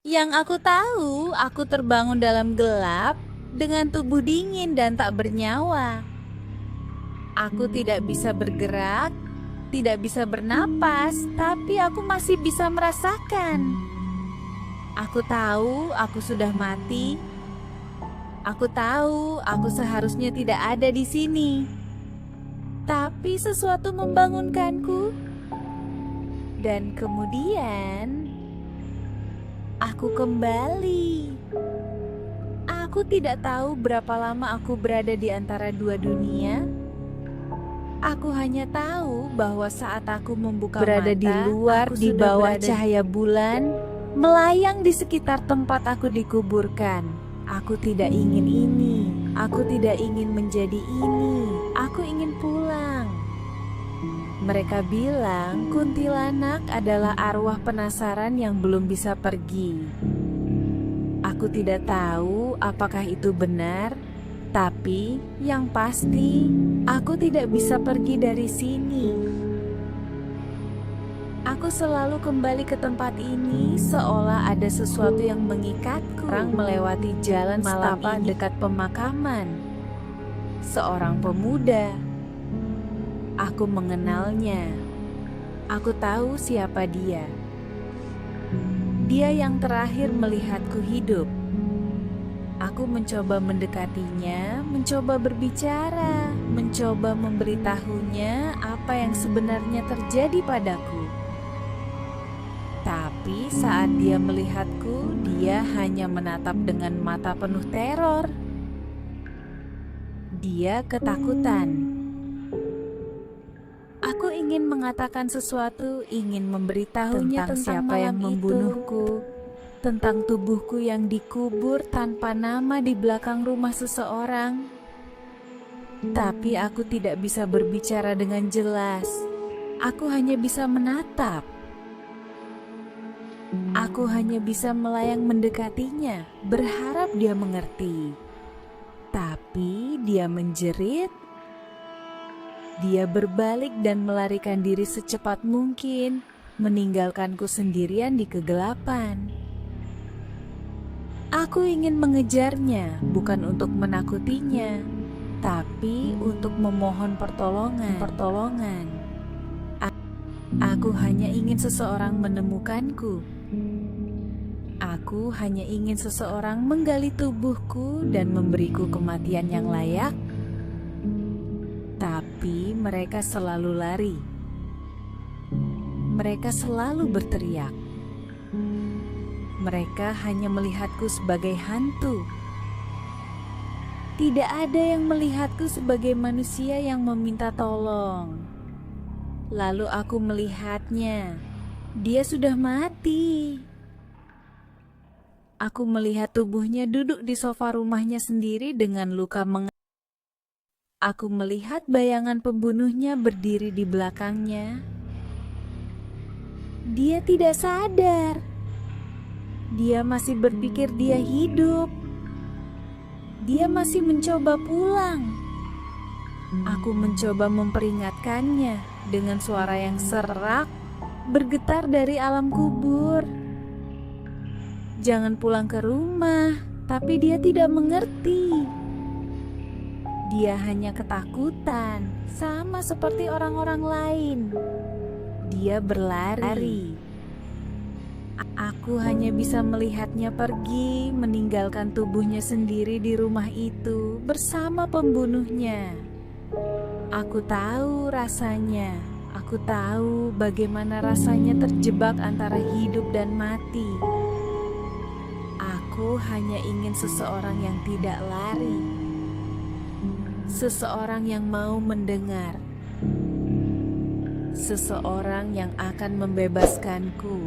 Yang aku tahu, aku terbangun dalam gelap dengan tubuh dingin dan tak bernyawa. Aku tidak bisa bergerak, tidak bisa bernapas, tapi aku masih bisa merasakan. Aku tahu aku sudah mati. Aku tahu aku seharusnya tidak ada di sini. Tapi sesuatu membangunkanku. Dan kemudian aku kembali. Aku tidak tahu berapa lama aku berada di antara dua dunia. Aku hanya tahu bahwa saat aku membuka Berada mata, di luar, aku di sudah bawah berada cahaya bulan, melayang di sekitar tempat aku dikuburkan. Aku tidak ingin ini. Aku tidak ingin menjadi ini. Aku ingin pulang. Mereka bilang kuntilanak adalah arwah penasaran yang belum bisa pergi. Aku tidak tahu apakah itu benar, tapi yang pasti aku tidak bisa pergi dari sini. Aku selalu kembali ke tempat ini seolah ada sesuatu yang mengikatku. Orang melewati jalan malam ini dekat pemakaman. Seorang pemuda. Aku mengenalnya. Aku tahu siapa dia. Dia yang terakhir melihatku hidup. Aku mencoba mendekatinya, mencoba berbicara, mencoba memberitahunya apa yang sebenarnya terjadi padaku. Tapi saat dia melihatku, dia hanya menatap dengan mata penuh teror. Dia ketakutan. Aku ingin mengatakan sesuatu, ingin memberitahunya tentang siapa yang membunuhku, tentang tubuhku yang dikubur tanpa nama di belakang rumah seseorang. Tapi aku tidak bisa berbicara dengan jelas. Aku hanya bisa menatap. Aku hanya bisa melayang mendekatinya, berharap dia mengerti. Tapi dia menjerit. Dia berbalik dan melarikan diri secepat mungkin, meninggalkanku sendirian di kegelapan. Aku ingin mengejarnya, bukan untuk menakutinya, tapi untuk memohon pertolongan. Aku hanya ingin seseorang menemukanku. Aku hanya ingin seseorang menggali tubuhku dan memberiku kematian yang layak. Tapi mereka selalu lari. Mereka selalu berteriak. Mereka hanya melihatku sebagai hantu. Tidak ada yang melihatku sebagai manusia yang meminta tolong. Lalu aku melihatnya. Dia sudah mati. Aku melihat tubuhnya duduk di sofa rumahnya sendiri dengan luka Aku melihat bayangan pembunuhnya berdiri di belakangnya. Dia tidak sadar. Dia masih berpikir dia hidup. Dia masih mencoba pulang. Aku mencoba memperingatkannya dengan suara yang serak, bergetar dari alam kubur. Jangan pulang ke rumah, tapi dia tidak mengerti. Dia hanya ketakutan, sama seperti orang-orang lain. Dia berlari. Aku hanya bisa melihatnya pergi, meninggalkan tubuhnya sendiri di rumah itu bersama pembunuhnya. Aku tahu rasanya. Aku tahu bagaimana rasanya terjebak antara hidup dan mati. Aku hanya ingin seseorang yang tidak lari. Seseorang yang mau mendengar. Seseorang yang akan membebaskanku.